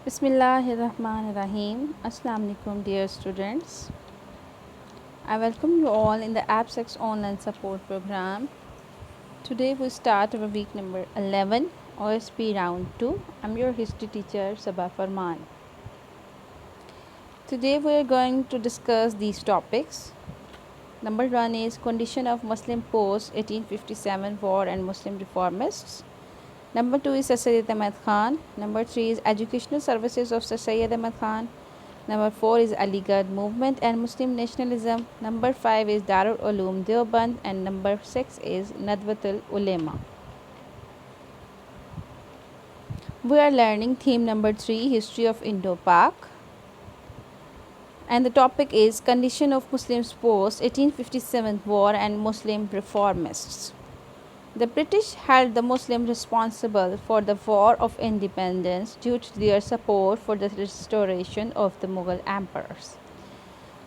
Bismillahirrahmanirrahim. Assalamu alaikum, dear students. I welcome you all in the AppSex online support program. Today we start our week number 11, OSP round 2. I'm your history teacher, Sabah Farman. Today we are going to discuss these topics. Number 1 is condition of Muslim post 1857 war and Muslim reformists. Number 2 is Sir Syed Ahmad Khan. Number 3 is educational services of Sir Syed Ahmad Khan. Number 4 is Aligarh movement and Muslim nationalism. Number 5 is Darul Uloom Deoband, and number 6 is Nadwatul Ulema. We are learning theme number 3, history of Indo-Pak, and the topic is condition of Muslims post 1857 war and Muslim reformists. The British held the Muslims responsible for the War of Independence due to their support for the restoration of the Mughal emperors.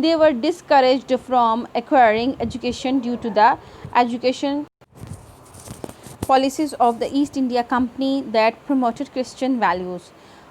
They were discouraged from acquiring education due to the education policies of the East India Company that promoted Christian values.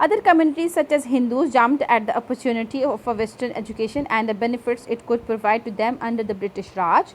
Other communities such as Hindus jumped at the opportunity of a Western education and the benefits it could provide to them under the British Raj.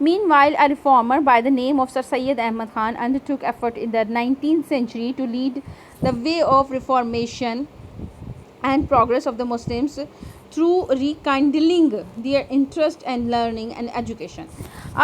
Meanwhile, a reformer by the name of Sir Syed Ahmad Khan undertook effort in the 19th century to lead the way of reformation and progress of the Muslims through rekindling their interest in learning and education.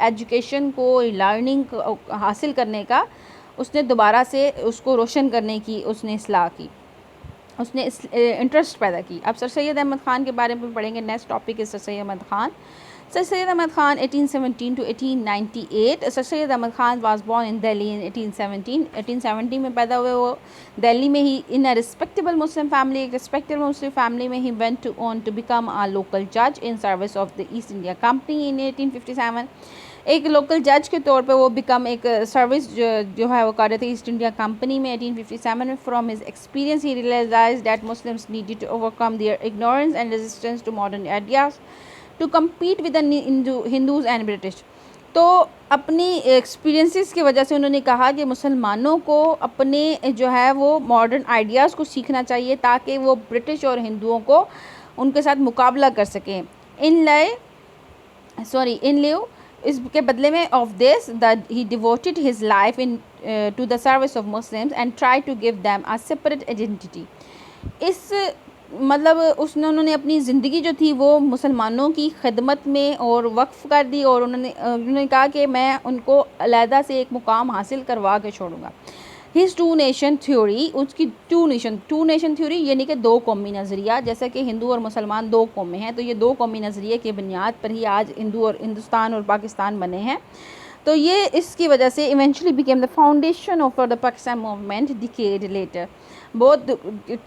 Education کو, learning حاصل کرنے کا اس نے دوبارہ سے اس کو روشن کرنے کی اس نے اصلاح کی, اس نے انٹرسٹ پیدا کی. اب سر سید احمد خان کے بارے میں پڑھیں گے. نیکسٹ ٹاپک ہے Sir Syed Ahmed Khan. Sir Syed Ahmed Khan 1817 to 1898. Sir Syed Ahmed Khan was born in Delhi in 1817. 1870 میں پیدا ہوئے وہ دہلی میں ہی, in a respectable Muslim family, ایک ریسپیکٹیبل مسلم فیملی میں ہی went on to become a local جج in service of the East India Company in 1857. ایک لوکل جج کے طور پہ وہ بیکم ایک سروس جو ہے وہ کر رہے تھے ایسٹ انڈیا کمپنی میں 1857 میں. From his experience he realized that Muslims needed to overcome their ignorance and resistance to modern ideas to compete with Hindus and British. تو اپنی ایکسپیرینسز کی وجہ سے انہوں نے کہا کہ مسلمانوں کو اپنے جو ہے وہ ماڈرن آئیڈیاز کو سیکھنا چاہیے تاکہ وہ برٹش اور ہندوؤں کو ان کے ساتھ مقابلہ کر سکیں. ان لیو اس کے بدلے میں of this he devoted his life into the service of Muslims and try to give them a separate identity. اس مطلب انہوں نے اپنی زندگی جو تھی وہ مسلمانوں کی خدمت میں اور وقف کر دی, اور انہوں نے کہا کہ میں ان کو علیحدہ سے ایک مقام حاصل کروا کے چھوڑوں گا. ہز ٹو نیشن تھیوری, اس کی ٹو نیشن تھیوری یعنی کہ دو قومی نظریہ, جیسا کہ ہندو اور مسلمان دو قومیں ہیں تو یہ دو قومی نظریے کی بنیاد پر ہی آج ہندوستان اور پاکستان بنے ہیں. تو یہ اس کی وجہ سے eventually became the foundation of the Pakistan movement decade later. بہت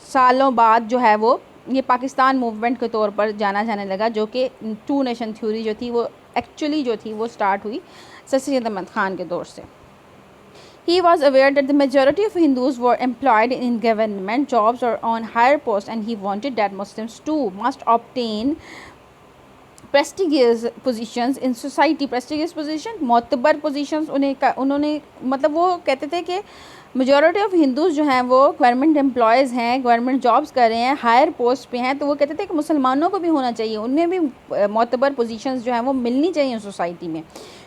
سالوں بعد جو ہے وہ یہ پاکستان موومنٹ کے طور پر جانا جانے لگا, جو کہ ٹو نیشن تھیوری جو تھی وہ ایکچولی جو تھی وہ سٹارٹ ہوئی سر سید احمد خان کے دور سے. He was aware that the majority of Hindus were employed in government jobs or on higher posts, and he wanted that Muslims too must obtain prestigious positions in society. Prestigious position, معتبر positions انہوں نے مطلب وہ کہتے تھے کہ majority of Hindus جو ہیں وہ گورنمنٹ امپلائیز ہیں, گورنمنٹ جابس کر رہے ہیں, ہائر پوسٹ پہ ہیں, تو وہ کہتے تھے کہ مسلمانوں کو بھی ہونا چاہیے, ان میں بھی معتبر پوزیشنز جو ہیں وہ ملنی چاہیے سوسائٹی میں.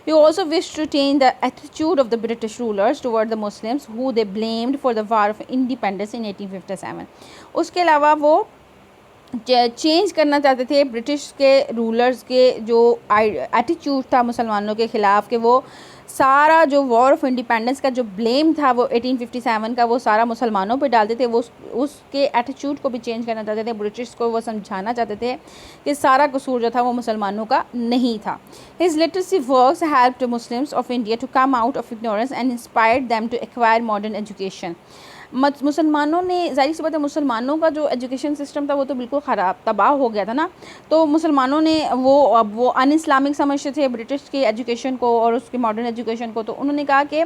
He also wished to change the attitude of the British rulers toward the Muslims who they blamed for the War of Independence in 1857. اس کے علاوہ وہ چینج کرنا چاہتے تھے برٹش کے رولرز کے جو ایٹیچیوڈ تھا مسلمانوں کے خلاف, کہ وہ سارا جو وار آف انڈیپینڈنس کا جو بلیم تھا وہ 1857 کا وہ سارا مسلمانوں پہ ڈالتے تھے. وہ اس کے ایٹیچیوڈ کو بھی چینج کرنا چاہتے تھے, برٹش کو وہ سمجھانا چاہتے تھے کہ سارا قصور جو تھا وہ مسلمانوں کا نہیں تھا. His literacy works helped Muslims of India to come out of ignorance and inspired them to acquire modern education. مسلمانوں نے, ظاہر سی بات ہے مسلمانوں کا جو ایجوکیشن سسٹم تھا وہ تو بالکل خراب تباہ ہو گیا تھا نا, تو مسلمانوں نے وہ ان اسلامک سمجھتے تھے برٹش کی ایجوکیشن کو اور اس کی ماڈرن ایجوکیشن کو. تو انہوں نے کہا کہ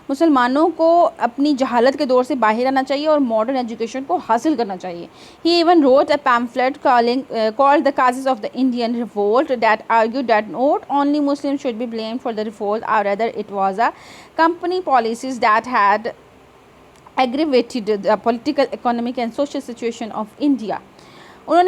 مسلمانوں کو اپنی جہالت کے دور سے باہر آنا چاہیے اور ماڈرن ایجوکیشن کو حاصل کرنا چاہیے. He even wrote a pamphlet called The Causes of the Indian Revolt that argued that not only Muslims should be blamed for the revolt, or rather it was a company policies that had aggravated the political, economic and social situation of India. انہوں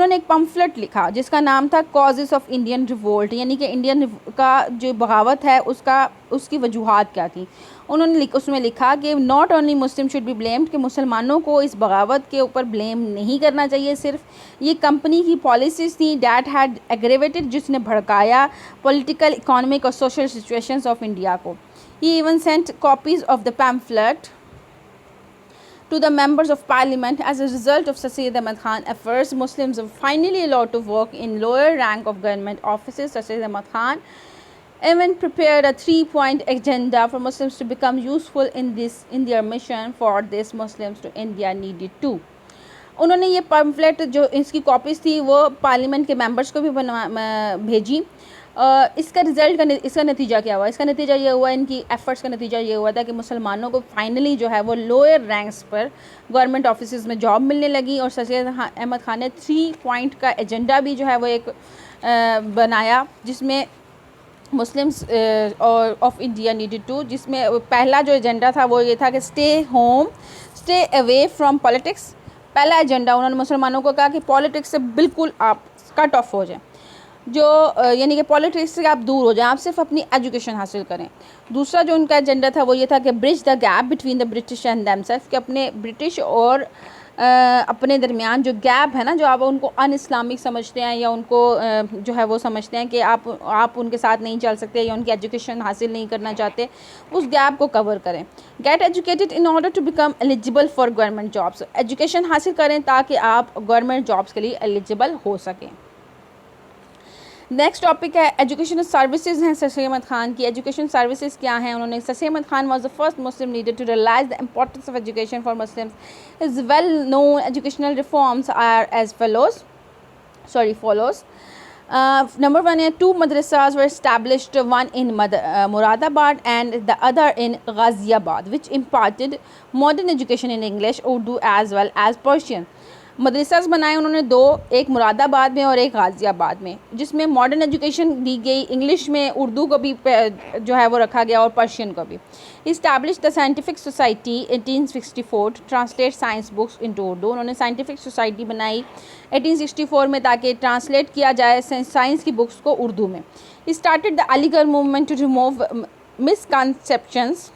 نے ایک پمفلٹ لکھا جس کا نام تھا causes of Indian revolt, یعنی کہ انڈین کا جو بغاوت ہے اس کی وجوہات کیا تھیں. انہوں نے اس میں لکھا کہ not only Muslim should be blamed, کہ مسلمانوں کو اس بغاوت کے اوپر بلیم نہیں کرنا چاہیے, صرف یہ کمپنی کی پالیسیز تھیں دیٹ ہیڈ ایگریویٹڈ, جس نے بھڑکایا پولیٹیکل, اکانومک اور سوشل سچویشنز آف انڈیا کو. He even sent copies of the pamphlet to the members of parliament. As a result of Sir Syed Ahmad Khan efforts, Muslims were finally allowed to work in lower rank of government offices. Sir Syed Ahmad Khan even prepared a 3-point agenda for Muslims to become useful in their mission. For this, Muslims to India needed to. انہوں نے یہ pamphlet جو اس کی copies تھی وہ parliament کے members کو بھی بھیجی. اس کا نتیجہ کیا ہوا؟ اس کا نتیجہ یہ ہوا, ان کی ایفرٹس کا نتیجہ یہ ہوا تھا کہ مسلمانوں کو فائنلی جو ہے وہ لوئر رینکس پر گورنمنٹ آفیسز میں جاب ملنے لگی. اور سر سید احمد خان نے 3 پوائنٹ کا ایجنڈا بھی جو ہے وہ ایک بنایا, جس میں Muslims of India needed to, جس میں پہلا جو ایجنڈا تھا وہ یہ تھا کہ اسٹے اوے فرام پالیٹکس. پہلا ایجنڈا انہوں نے مسلمانوں کو کہا کہ پالیٹکس سے بالکل آپ کٹ آف ہو جائیں, یعنی کہ پالیٹکس سے آپ دور ہو جائیں, آپ صرف اپنی ایجوکیشن حاصل کریں. دوسرا جو ان کا ایجنڈا تھا وہ یہ تھا کہ bridge the gap between the British and them self, کہ اپنے برٹش اور اپنے درمیان جو گیپ ہے نا، جو آپ ان کو ان اسلامک سمجھتے ہیں یا ان کو جو ہے وہ سمجھتے ہیں کہ آپ ان کے ساتھ نہیں چل سکتے یا ان کی ایجوکیشن حاصل نہیں کرنا چاہتے، اس گیپ کو کور کریں. Get educated in order to become eligible for government jobs. Education حاصل کریں تاکہ آپ گورنمنٹ جابس کے لیے ایلیجیبل ہو سکیں. نیکسٹ ٹاپک ہے ایجوکیشنل سروسز ہیں سر سید احمد خان کی. ایجوکیشن سروسز کیا ہیں؟ انہوں نے Sir Syed Ahmed Khan was the first Muslim leader to realise the importance of education for Muslims. His well known educational reforms are as follows. Number 1 ہے 2 madrasas were established, one in Moradabad and the other in Ghaziabad, which imparted modern education in English, Urdu as well as Persian. مدرساز بنائے انہوں نے 2، ایک مراد آباد میں اور ایک غازی آباد میں، جس میں ماڈرن ایجوکیشن دی گئی، انگلش میں اردو کو بھی جو ہے وہ رکھا گیا اور پرشین کو بھی. Establish the scientific society 1864 to translate science books into Urdu. انہوں نے سائنٹیفک سوسائٹی بنائی 1864 میں تاکہ ٹرانسلیٹ کیا جائے سائنس کی بکس کو اردو میں. Started the Aligarh movement to remove misconceptions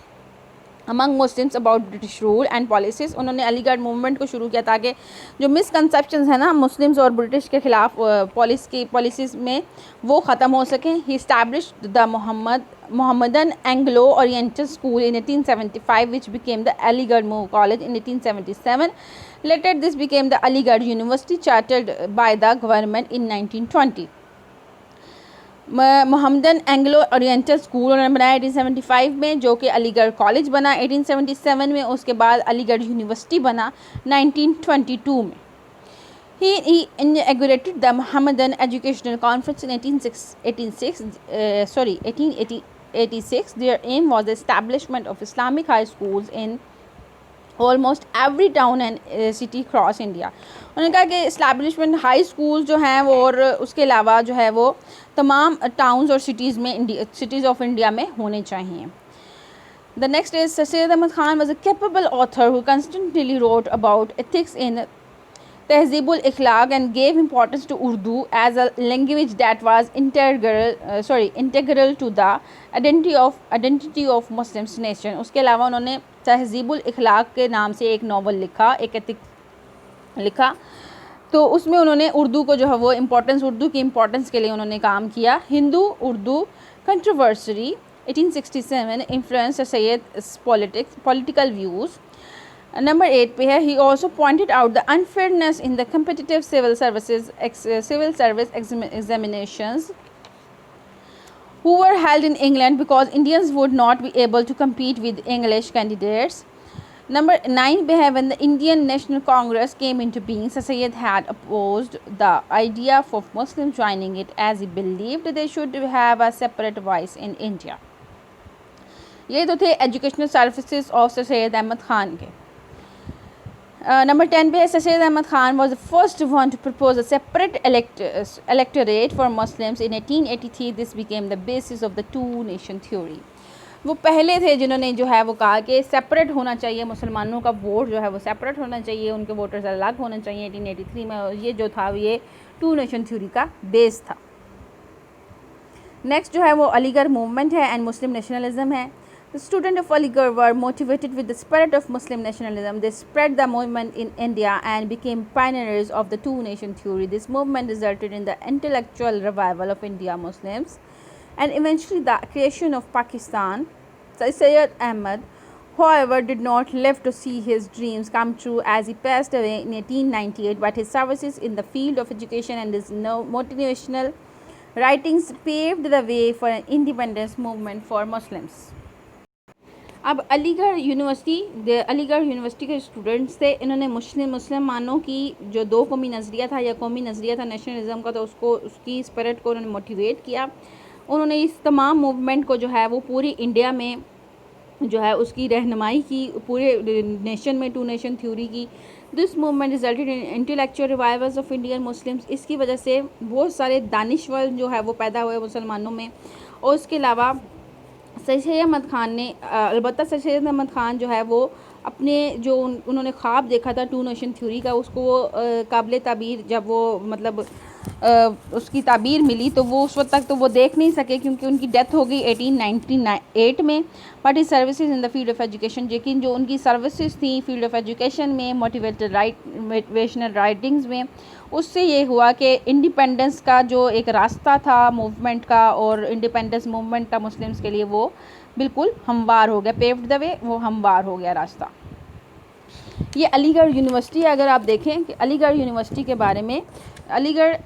among Muslims about British rule and policies. انہوں نے علی گڑھ موومنٹ کو شروع کیا تاکہ جو مسکنسیپشنز ہیں نا مسلمز اور برٹش کے خلاف پالیسیز میں وہ ختم ہو سکیں. He established the Mohammedan Anglo Oriental school in 1875 which became the Aligarh college in 1877. Later this became the Aligarh university chartered by the government in 1920. Mohammedan Anglo Oriental school انہوں نے بنایا 1875 میں، جو کہ علی گڑھ کالج بنا 1877 میں. اس کے بعد علی گڑھ یونیورسٹی بنا 1922 میں. He inaugurated the Mohammedan Educational Conference in 1886. Their aim was the establishment of Islamic high schools in almost every town and city across India. انہوں نے کہا کہ اسٹیبلشمنٹ ہائی اسکول جو ہیں وہ اور اس کے علاوہ جو ہے وہ تمام ٹاؤنز اور سٹیز آف انڈیا میں ہونے چاہیے. The next is Sir Syed Ahmad Khan was a capable author who constantly wrote about ethics in Tehzeeb ul-Akhlaq and gave importance to Urdu as a language that was integral to the identity of Muslim nation. اس کے علاوہ انہوں نے تہذیب الاخلاق کے نام سے ایک novel لکھا، ایک ایتھک لکھا، تو اس میں انہوں نے اردو کو جو ہے وہ اردو کی امپورٹنس کے لیے انہوں نے کام کیا. ہندو اردو کنٹروورسی 1867 انفلوئنس سید پولیٹیکل ویوز. نمبر 8 پہ ہے he also pointed out the انفیئرنیس in the competitive civil service examinations who were held in England because Indians would not be able to compete with English candidates. Number 9 پہ ہے when the Indian National Congress came into being, Sir Syed had opposed the idea of Muslims joining it as he believed they should have a separate voice in India. یہ تو تھے educational services of سر سید احمد خان کے. Number 10 پہ ہے Sir Syed Ahmed Khan was the first one to propose a separate electorate for Muslims in 1883. This became the basis of the two-nation theory. وہ پہلے تھے جنہوں نے جو ہے وہ کہا کہ سیپریٹ ہونا چاہیے، مسلمانوں کا ووٹ جو ہے وہ سیپریٹ ہونا چاہیے، ان کے ووٹرز الگ ہونا چاہیے. 1883 میں یہ جو تھا یہ ٹو نیشن تھیوری کا بیس تھا. نیکسٹ جو ہے وہ علی گڑھ موومنٹ ہے اینڈ مسلم نیشنلزم ہے. The students of Ali Garh were motivated with the spirit of Muslim nationalism. They spread the movement in India and became pioneers of the two-nation theory. This movement resulted in the intellectual revival of India Muslims and eventually the creation of Pakistan. Syed Ahmad, however, did not live to see his dreams come true as he passed away in 1898, but his services in the field of education and his motivational writings paved the way for an independence movement for Muslims. اب علی گڑھ university کے students تھے. انہوں نے مسلمانوں کی جو دو قومی نظریہ تھا یا قومی نظریہ تھا نیشنلزم کا، تو اس کی اسپرٹ کو انہوں نے موٹیویٹ کیا. انہوں نے اس تمام موومنٹ کو جو ہے وہ پوری انڈیا میں جو ہے اس کی رہنمائی کی، پورے نیشن میں ٹو نیشن تھیوری کی. This movement resulted in intellectual revivals of Indian Muslims. اس کی وجہ سے بہت سارے دانشور جو ہے وہ پیدا ہوئے مسلمانوں میں. اور اس کے علاوہ سر سید احمد خان نے البتہ سر سید احمد خان جو ہے وہ اپنے جو انہوں نے خواب دیکھا تھا ٹو نیشن تھیوری کا، اس کو وہ قابل تعبیر جب وہ مطلب اس کی تعبیر ملی تو وہ اس وقت تک تو وہ دیکھ نہیں سکے کیونکہ ان کی ڈیتھ ہو گئی 1898 میں. But he services in the field of education, لیکن جو ان کی سروسز تھیں فیلڈ آف ایجوکیشن میں، موٹیویشنل رائٹنگز میں، اس سے یہ ہوا کہ انڈیپینڈنس کا جو ایک راستہ تھا موومنٹ کا، اور انڈیپینڈنس موومنٹ کا مسلمس کے لیے وہ بالکل ہموار ہو گیا، پیوڈ دا وے، وہ ہموار ہو گیا راستہ. یہ علی گڑھ یونیورسٹی، اگر آپ دیکھیں کہ علی گڑھ یونیورسٹی کے بارے میں، علی گڑھ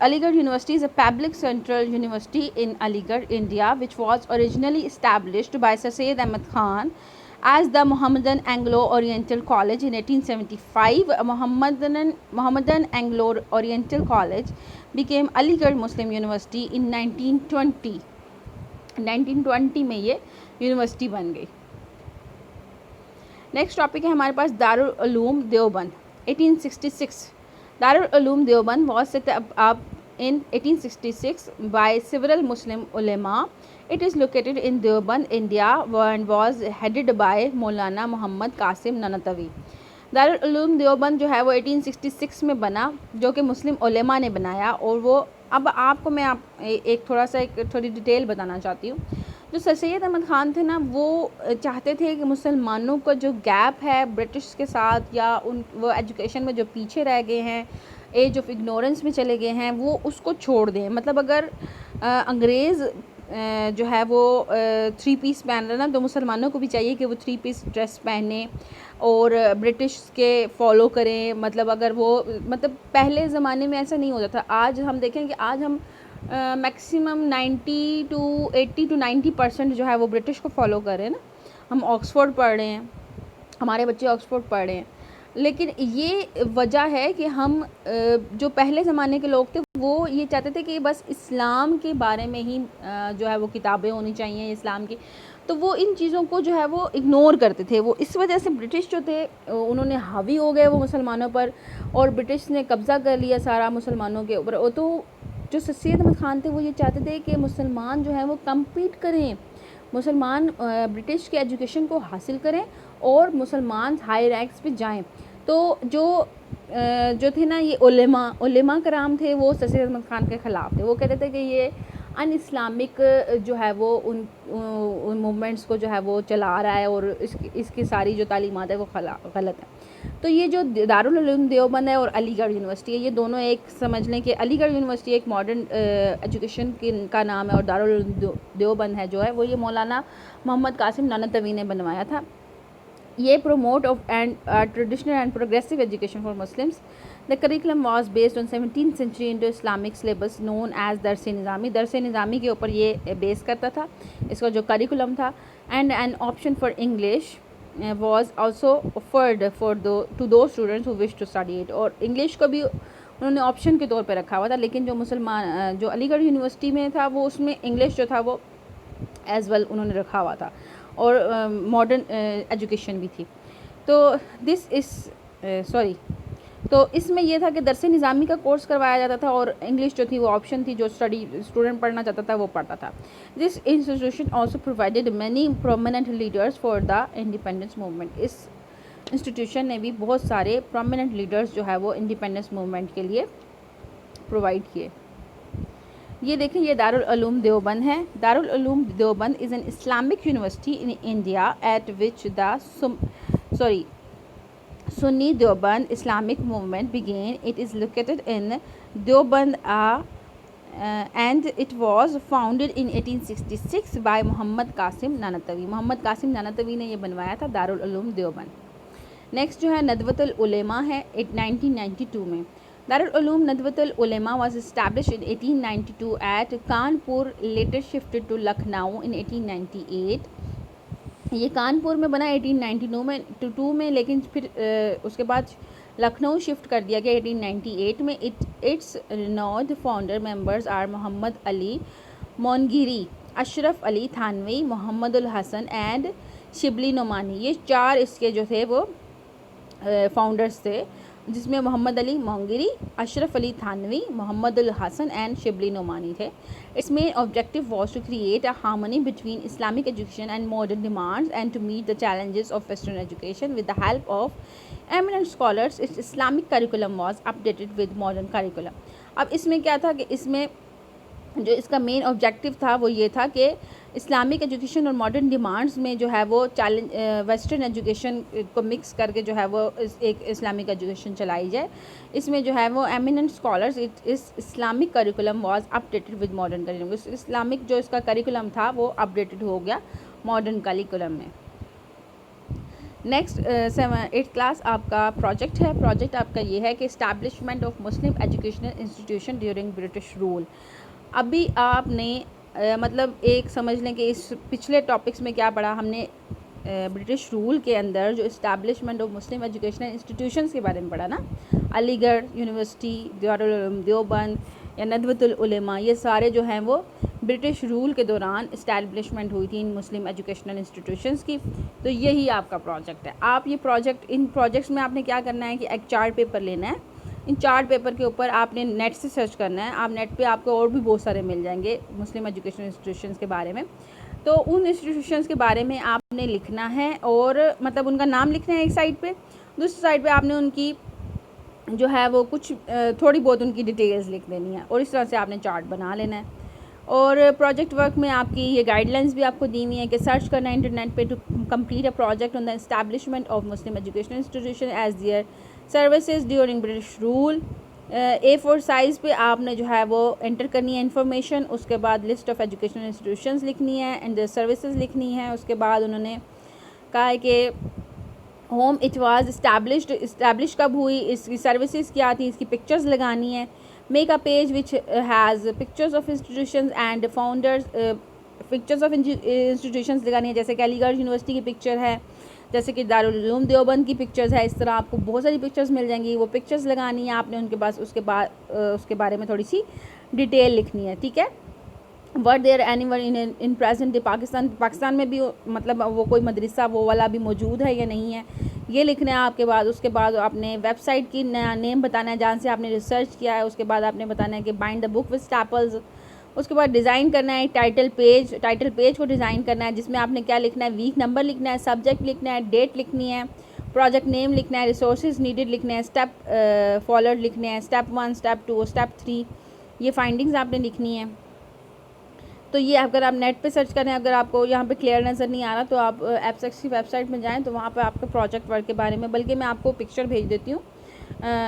university is a public central university in Aligarh, India, which was originally established by Sir Syed Ahmad Khan as the Mohammedan Anglo-Oriental College in 1875. Mohammedan Anglo-Oriental College became Aligarh Muslim University in 1920. 1920 میں یہ university بن گئی. Next topic ہے ہمارے پاس Darul Uloom Deoband. 1866 Darul-Uloom Deoband was set up in 1866 by several Muslim ulama. It is located in Deoband, India, and was headed by Maulana Muhammad Qasim Nanatawi. Darul Uloom Deoband جو ہے وہ 1866 میں بنا، جو کہ مسلم علماء نے بنایا. اور وہ اب آپ کو میں ایک تھوڑی ڈیٹیل بتانا چاہتی ہوں. جو سر سید احمد خان تھے نا، وہ چاہتے تھے کہ مسلمانوں کا جو گیپ ہے برٹش کے ساتھ، یا وہ ایجوکیشن میں جو پیچھے رہ گئے ہیں، ایج آف اگنورنس میں چلے گئے ہیں، وہ اس کو چھوڑ دیں. مطلب اگر انگریز جو ہے وہ 3 پیس پہن رہا نا، تو مسلمانوں کو بھی چاہیے کہ وہ 3 پیس ڈریس پہنیں اور برٹش کے فالو کریں. مطلب اگر وہ پہلے زمانے میں ایسا نہیں ہوتا تھا. آج ہم دیکھیں کہ آج ہم میکسیمم 80 to 90% جو ہے وہ برٹش کو فالو کر رہے ہیں نا. ہم آکسفورڈ پڑھ رہے ہیں، ہمارے بچے آکسفورڈ پڑھ رہے ہیں، لیکن یہ وجہ ہے کہ ہم جو پہلے زمانے کے لوگ تھے وہ یہ چاہتے تھے کہ بس اسلام کے بارے میں ہی جو ہے وہ کتابیں ہونی چاہیے اسلام کی. تو وہ ان چیزوں کو جو ہے وہ اگنور کرتے تھے. وہ اس وجہ سے برٹش جو تھے انہوں نے حاوی ہو گئے وہ مسلمانوں پر، اور برٹش نے قبضہ کر لیا سارا مسلمانوں کے اوپر. تو جو سر سید احمد خان تھے وہ یہ چاہتے تھے کہ مسلمان جو ہیں وہ کمپیٹ کریں، مسلمان برٹش کے ایجوکیشن کو حاصل کریں اور مسلمان ہائی رینکس پہ جائیں. تو جو تھے نا یہ علماء کرام تھے، وہ سر سید احمد خان کے خلاف تھے. وہ کہتے تھے کہ یہ ان اسلامک جو ہے وہ ان موومنٹس کو جو ہے وہ چلا رہا ہے، اور اس کی ساری جو تعلیمات ہے وہ غلط ہے. تو یہ جو دارالعلوم دیوبند ہے اور علی گڑھ یونیورسٹی ہے، یہ دونوں ایک سمجھ لیں کہ علی گڑھ یونیورسٹی ایک ماڈرن ایجوکیشن کا نام ہے، اور دارالعلوم دیوبند ہے جو ہے وہ یہ مولانا محمد قاسم نانوتوی نے بنوایا تھا. یہ promote of traditional and progressive education for Muslims. The curriculum was based on 17th century Indo-Islamic syllabus known as درس نظامی. درس نظامی کے اوپر یہ بیس کرتا تھا اس کا جو کریکولم تھا. And an option for English was also offered to those students who wish to study it. اور انگلش کو بھی انہوں نے آپشن کے طور پہ رکھا ہوا تھا، لیکن جو علی گڑھ یونیورسٹی میں تھا وہ اس میں انگلش جو تھا وہ ایز ویل انہوں نے رکھا ہوا تھا، اور ماڈرن ایجوکیشن بھی تھی. تو تو اس میں یہ تھا کہ درس نظامی کا کورس کروایا جاتا تھا، اور انگلش جو تھی وہ آپشن تھی، جو اسٹوڈنٹ پڑھنا چاہتا تھا وہ پڑھتا تھا. This institution also provided many prominent leaders for the independence movement. اس انسٹیٹیوشن نے بھی بہت سارے پرومیننٹ لیڈرس جو ہے وہ انڈیپینڈنس موومنٹ کے لیے پرووائڈ کیے. یہ دیکھیں، یہ دارالعلوم دیوبند ہے. Darul Uloom Deoband is an Islamic university in India at which the Sunni Deoband Islamic movement began. It is located in Deoband and it was founded in 1866 by Muhammad Qasim Nanatawi. محمد قاسم نانوتوی نے یہ بنوایا تھا دارالعلوم دیوبند. نیکسٹ جو ہے ندوۃ العلماء ہے 1992 میں. دارالعلوم ندوۃ العلماء was established in 1892 at Kanpur, later shifted to Lucknow in 1898. یہ کانپور میں بنا 1892 میں، لیکن پھر اس کے بعد لکھنؤ شفٹ کر دیا گیا 1898 میں. Its renowned founder members are Muhammad Ali Mongiri, Ashraf Ali Thanvi, Muhammad al-Hasan and Shibli Nomani. یہ 4 اس کے جو تھے وہ فاؤنڈرز تھے، جس میں محمد علی مونگیری، اشرف علی تھانوی، محمد الحسن اینڈ شبلی نعمانی تھے. Its main objective was to create a harmony between Islamic education and modern demands, and to meet the challenges of Western education with the help of eminent scholars. Its Islamic curriculum was updated with modern curriculum. اب اس میں کیا تھا کہ اس میں جو اس کا مین objective تھا وہ یہ تھا کہ اسلامک ایجوکیشن اور ماڈرن ڈیمانڈز میں جو ہے وہ ویسٹرن ایجوکیشن کو مکس کر کے جو ہے وہ ایک اسلامک ایجوکیشن چلائی جائے. اس میں جو ہے وہ eminent scholars Islamic curriculum was updated with modern curriculum. Islamic جو اس کا کریکولم تھا وہ اپڈیٹڈ ہو گیا ماڈرن کریکولم میں. نیکسٹ 8th کلاس آپ کا پروجیکٹ ہے. پروجیکٹ آپ کا یہ ہے کہ establishment of Muslim educational institution during British role. ابھی آپ نے مطلب ایک سمجھ لیں کہ اس پچھلے ٹاپکس میں کیا پڑھا ہم نے, برٹش رول کے اندر جو establishment of Muslim educational institutions کے بارے میں پڑھا نا, علی گڑھ یونیورسٹی, دارالعلوم دیوبند یا ندوۃ العلماء, یہ سارے جو ہیں وہ برٹش رول کے دوران اسٹیبلشمنٹ ہوئی تھی ان مسلم ایجوکیشنل انسٹیٹیوشنس کی. تو یہی آپ کا پروجیکٹ ہے. آپ یہ پروجیکٹ, ان پروجیکٹس میں آپ نے کیا کرنا ہے کہ ایک چارٹ پیپر لینا ہے. ان چارٹ پیپر کے اوپر آپ نے نیٹ سے سرچ کرنا ہے. آپ نیٹ پہ آپ کو اور بھی بہت سارے مل جائیں گے مسلم ایجوکیشنل انسٹیٹیوشنس کے بارے میں. تو ان انسٹیٹیوشنس کے بارے میں آپ نے لکھنا ہے اور مطلب ان کا نام لکھنا ہے ایک سائڈ پہ. دوسری سائڈ پہ آپ نے ان کی جو ہے وہ کچھ تھوڑی بہت ان کی ڈیٹیلز لکھ دینی ہے, اور اس طرح سے آپ نے چارٹ بنا لینا ہے. اور پروجیکٹ ورک میں آپ کی یہ گائیڈ لائنس بھی آپ کو دی ہوئی ہیں کہ سرچ کرنا ہے انٹرنیٹ پہ to complete a project on the establishment of Muslim educational institution as their services during British rule. A4 size پہ آپ نے جو ہے وہ انٹر کرنی ہے انفارمیشن. اس کے بعد لسٹ آف ایجوکیشنل انسٹیٹیوشنز لکھنی ہے اینڈ سروسز لکھنی ہے. اس کے بعد انہوں نے کہا ہے کہ home it was established, establish کب ہوئی, اس کی سروسز کیا تھی, اس کی پکچرز لگانی ہے. Make a page which has pictures of institutions and founders, pictures of institutions لگانی ہے, جیسے کہ علی گڑھ یونیورسٹی کی پکچر ہے, جیسے کہ دارالعلوم دیوبند کی پکچرز ہے. اس طرح آپ کو بہت ساری پکچرز مل جائیں گی. وہ پکچرز لگانی ہے آپ نے ان کے پاس. اس کے بارے میں تھوڑی سی ڈیٹیل لکھنی ہے. ٹھیک ہے. Were there any one in present day Pakistan میں بھی مطلب وہ کوئی مدرسہ وہ والا بھی موجود ہے یا نہیں ہے, یہ لکھنا ہے آپ کے بعد. اس کے بعد آپ نے ویب سائٹ کی نیم بتانا ہے جہاں سے آپ نے ریسرچ کیا ہے. اس کے بعد آپ نے بتانا ہے کہ بائنڈ دا بک وتھ اسٹیپلز. اس کے بعد ڈیزائن کرنا ہے ٹائٹل پیج کو ڈیزائن کرنا ہے, جس میں آپ نے کیا لکھنا ہے, ویک نمبر لکھنا ہے, سبجیکٹ لکھنا ہے, ڈیٹ لکھنی ہے, پروجیکٹ نیم لکھنا ہے, ریسورسز نیڈڈ لکھنا ہے, اسٹیپ فالوڈ لکھنے ہیں, اسٹیپ 1, اسٹیپ 2, اسٹیپ 3, یہ فائنڈنگز آپ نے لکھنی ہے. تو یہ اگر آپ نیٹ پہ سرچ کریں, اگر آپ کو یہاں پہ کلیئر نظر نہیں آ رہا تو آپ ایپسیکس کی ویب سائٹ میں جائیں, تو وہاں پہ آپ کو پروجیکٹ ورک کے بارے میں, بلکہ میں آپ کو پکچر بھیج دیتی ہوں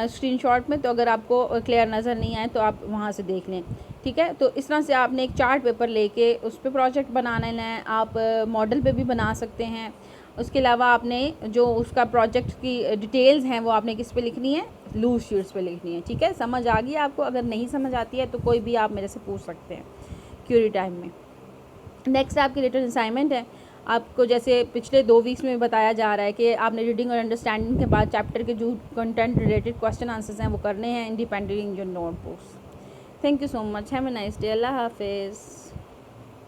اسکرین شاٹ میں, تو اگر آپ کو کلیئر نظر نہیں آئے تو آپ وہاں سے دیکھ لیں. ٹھیک ہے. تو اس طرح سے آپ نے ایک چارٹ پیپر لے کے اس پہ پروجیکٹ بنانا ہے. آپ ماڈل پہ بھی بنا سکتے ہیں. اس کے علاوہ آپ نے جو اس کا پروجیکٹ کی ڈیٹیلز ہیں وہ آپ نے کس پہ لکھنی ہے, لوز شیٹس پہ لکھنی ہے. ٹھیک ہے. سمجھ آ گئی آپ کو؟ اگر نہیں سمجھ آتی ہے تو کوئی بھی آپ میرے سے پوچھ سکتے ہیں کیوری ٹائم میں. نیکسٹ آپ کی ریٹن اسائنمنٹ ہے. آپ کو جیسے پچھلے 2 ویکس میں بتایا جا رہا ہے کہ آپ نے ریڈنگ اور انڈرسٹینڈنگ کے بعد چیپٹر کے جو کنٹینٹ ریلیٹڈ کوسچن آنسرز ہیں وہ کرنے ہیں independently in your notebooks. Thank you so much. Have a nice day. اللہ حافظ.